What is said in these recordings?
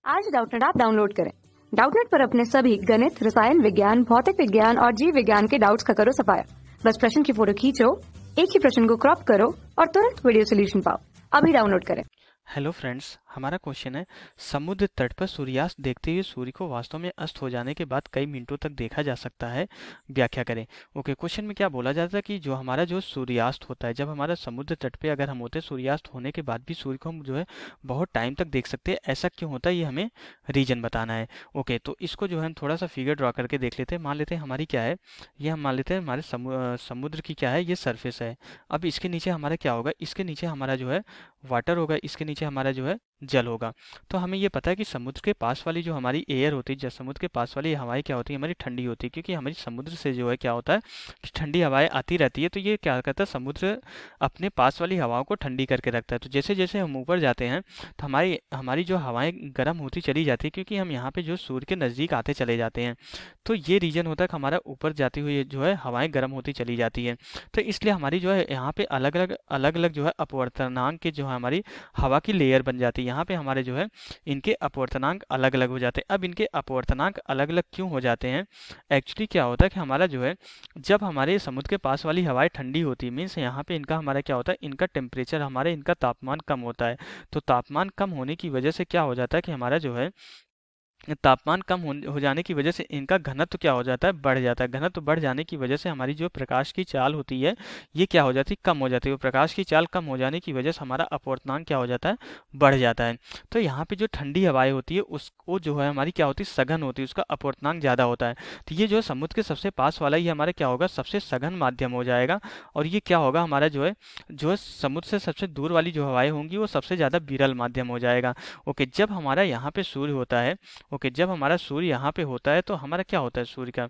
आज Doubtnut app download करें। Doubtnut पर अपने सभी गणित, रसायन विज्ञान, भौतिक विज्ञान और जीव विज्ञान के डाउट्स का करो सफाया। बस प्रश्न की फोटो खींचो, एक ही प्रश्न को क्रॉप करो और तुरंत वीडियो सोल्यूशन पाओ। अभी डाउनलोड करें। हेलो फ्रेंड्स, हमारा क्वेश्चन है समुद्र तट पर सूर्यास्त देखते हुए सूर्य को वास्तव में अस्त हो जाने के बाद कई मिनटों तक देखा जा सकता है, व्याख्या करें। ओके, क्वेश्चन में क्या बोला जाता है कि जो हमारा जो सूर्यास्त होता है, जब हमारा समुद्र तट पे अगर हम होते हैं, सूर्यास्त होने के बाद भी सूर्य को हम जो है बहुत टाइम तक देख सकते हैं। ऐसा क्यों होता है, ये हमें रीजन बताना है। ओके, तो इसको जो है हम थोड़ा सा फिगर ड्रॉ करके देख लेते हैं। मान लेते हैं हमारी क्या है, ये हम मान लेते हैं हमारे समुद्र की क्या है, ये सरफेस है। अब इसके नीचे हमारा क्या होगा, इसके नीचे हमारा जो है वाटर होगा, इसके नीचे हमारा जो है जल होगा। तो हमें ये पता है कि समुद्र के पास वाली जो हमारी एयर होती है, जब समुद्र के पास वाली हवाएं क्या होती है, हमारी ठंडी होती है, क्योंकि हमारी समुद्र से जो है क्या होता है कि ठंडी हवाएं आती रहती है। तो ये क्या करता है, समुद्र अपने पास वाली हवाओं को ठंडी करके रखता है। तो जैसे जैसे हम ऊपर जाते हैं तो हमारी हमारी जो हवाएं गर्म होती चली जाती है, क्योंकि हम यहाँ पे जो सूर्य के नज़दीक आते चले जाते हैं। तो ये रीजन होता है कि हमारा ऊपर जाती हुई जो है हवाएं गर्म होती चली जाती है। तो इसलिए हमारी जो है यहाँ पे अलग अलग जो है अपवर्तनांक के जो है हमारी हवा की लेयर बन जाती है। यहाँ पे हमारे जो है इनके अपवर्तनांक अलग अलग हो जाते हैं। अब इनके अपवर्तनांक अलग अलग क्यों हो जाते हैं, एक्चुअली क्या होता है कि हमारा जो है जब हमारे समुद्र के पास वाली हवाएं ठंडी होती है, मीन्स यहाँ पे इनका हमारा क्या होता है, इनका टेम्परेचर हमारे इनका तापमान कम होता है। तो तापमान कम होने की वजह से क्या हो जाता है कि हमारा जो है तापमान कम हो जाने की वजह से इनका घनत्व क्या हो जाता है, बढ़ जाता है। घनत्व बढ़ जाने की वजह से हमारी जो प्रकाश की चाल होती है, ये क्या हो जाती है, कम हो जाती है। प्रकाश की चाल कम हो जाने की वजह से हमारा अपवर्तनांक क्या हो जाता है, बढ़ जाता है। तो यहाँ पे जो ठंडी हवाएं होती है उसको जो है हमारी क्या होती है, सघन होती है, उसका अपवर्तनांक ज़्यादा होता है। तो ये जो है समुद्र के सबसे पास वाला ये हमारा क्या होगा, सबसे सघन माध्यम हो जाएगा। और ये क्या होगा, हमारा जो है समुद्र से सबसे दूर वाली जो हवाएं होंगी वो सबसे ज़्यादा विरल माध्यम हो जाएगा। ओके, जब हमारा यहाँ पे सूर्य होता है, ओके, जब हमारा सूर्य यहाँ पे होता है तो हमारा क्या होता है सूर्य का,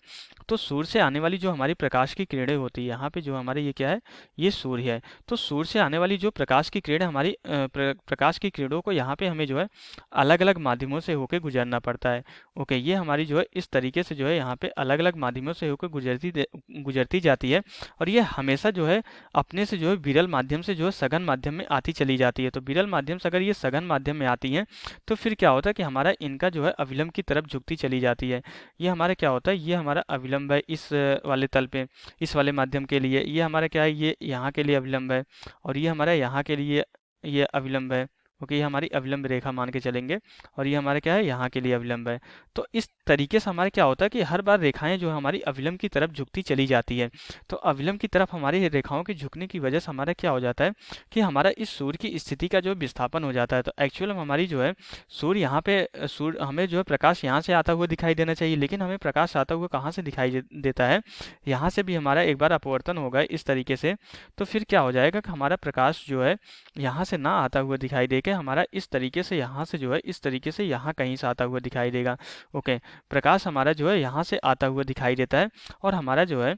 तो सूर्य से आने वाली जो हमारी प्रकाश की किरणें होती है, यहाँ पे जो हमारे ये क्या है, ये सूर्य है। तो सूर्य से आने वाली जो प्रकाश की किरणें हमारी प्रकाश की किरणों को यहाँ पे हमें जो है अलग अलग माध्यमों से होकर गुजरना पड़ता है। ओके, ये हमारी जो है इस तरीके से जो है यहाँ पे अलग अलग माध्यमों से होकर गुजरती जाती है। और ये हमेशा जो है अपने से जो है विरल माध्यम से जो है सघन माध्यम में आती चली जाती है। तो विरल माध्यम से अगर ये सघन माध्यम में आती है तो फिर क्या होता है कि हमारा इनका जो है अविलंब की तरफ झुकती चली जाती है। ये हमारा क्या होता है, ये हमारा अविलंब है इस वाले तल पे, इस वाले माध्यम के लिए ये हमारा क्या है, ये यहाँ के लिए अविलंब है। और ये हमारा यहाँ के लिए ये अविलंब है। ओके, ये हमारी अविलंब रेखा मान के चलेंगे। और ये हमारा क्या है, यहाँ के लिए अविलंब है। तो इस तरीके से हमारे क्या होता है कि हर बार रेखाएं जो हमारी अविलंब की तरफ झुकती चली जाती है। तो अविलंब की तरफ हमारी रेखाओं के झुकने की वजह से हमारा क्या हो जाता है कि हमारा इस सूर्य की स्थिति का जो विस्थापन हो जाता है। तो एक्चुअल में हमारी जो है सूर्य यहाँ पे सूर्य हमें जो है प्रकाश यहाँ से आता हुआ दिखाई देना चाहिए, लेकिन हमें प्रकाश आता हुआ कहाँ से दिखाई देता है, यहाँ से भी हमारा एक बार अपवर्तन होगा इस तरीके से। तो फिर क्या हो जाएगा कि हमारा प्रकाश जो है यहाँ से ना आता हुआ दिखाई देगा, हमारा इस तरीके से यहाँ से जो है इस तरीके से यहाँ कहीं से आता हुआ दिखाई देगा। ओके, प्रकाश हमारा जो है यहाँ से आता हुआ दिखाई देता है और हमारा जो है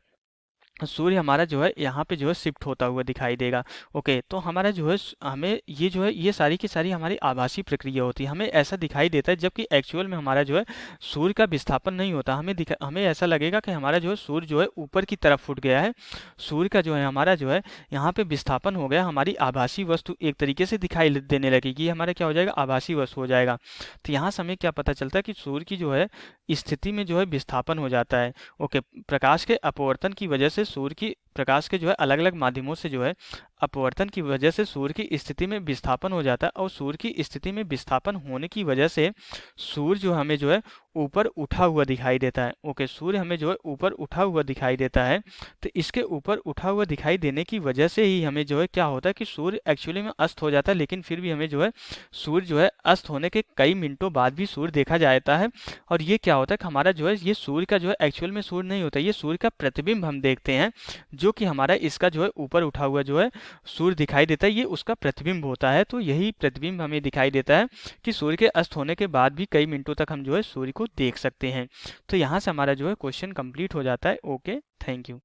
सूर्य हमारा जो है यहाँ पे जो है शिफ्ट होता हुआ दिखाई देगा। ओके, तो हमारा जो है हमें ये जो है ये सारी की सारी हमारी आभासी प्रक्रिया होती है, हमें ऐसा दिखाई देता है, जबकि एक्चुअल में हमारा जो है सूर्य का विस्थापन नहीं होता। हमें ऐसा लगेगा कि हमारा जो है सूर्य जो है ऊपर की तरफ फूट गया है। सूर्य का जो है हमारा जो है यहाँ पे विस्थापन हो गया, हमारी आभासी वस्तु एक तरीके से दिखाई देने लगेगी, हमारा क्या हो जाएगा, आभासी वस्तु हो जाएगा। तो यहाँ से हमें क्या पता चलता है कि सूर्य की जो है स्थिति में जो है विस्थापन हो जाता है। ओके, प्रकाश के अपवर्तन की वजह से सूर्य की प्रकाश के जो है अलग अलग माध्यमों से जो है अपवर्तन की वजह से सूर्य की स्थिति में विस्थापन हो जाता है। और सूर्य की स्थिति में विस्थापन होने की वजह से सूर्य जो हमें जो है ऊपर उठा हुआ दिखाई देता है। ओके, सूर्य हमें जो है ऊपर उठा हुआ दिखाई देता है। तो इसके ऊपर उठा हुआ दिखाई देने की वजह से ही हमें जो है क्या होता है कि सूर्य एक्चुअली में अस्त हो जाता है, लेकिन फिर भी हमें जो है सूर्य जो है अस्त होने के कई मिनटों बाद भी सूर्य देखा जाता है। और ये क्या होता है कि हमारा जो है ये सूर्य का जो है एक्चुअल में सूर्य नहीं होता, ये सूर्य का प्रतिबिंब हम देखते हैं, जो कि हमारा इसका जो है ऊपर उठा हुआ जो है सूर्य दिखाई देता है, ये उसका प्रतिबिंब होता है। तो यही प्रतिबिंब हमें दिखाई देता है कि सूर्य के अस्त होने के बाद भी कई मिनटों तक हम जो है सूर्य को देख सकते हैं। तो यहाँ से हमारा जो है क्वेश्चन कंप्लीट हो जाता है। Okay, thank you.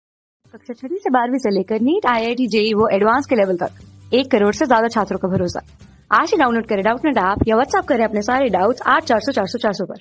कक्षा 6 से 12वीं से लेकर नीट, IIT, JEE वो एडवांस के लेवल तक 1 करोड़ से ज्यादा छात्रों का भरोसा। आज ही डाउनलोड करें डाउटनेट ऐप या व्हाट्सएप करें अपने सारे डाउट्स 8400 400 400 पर।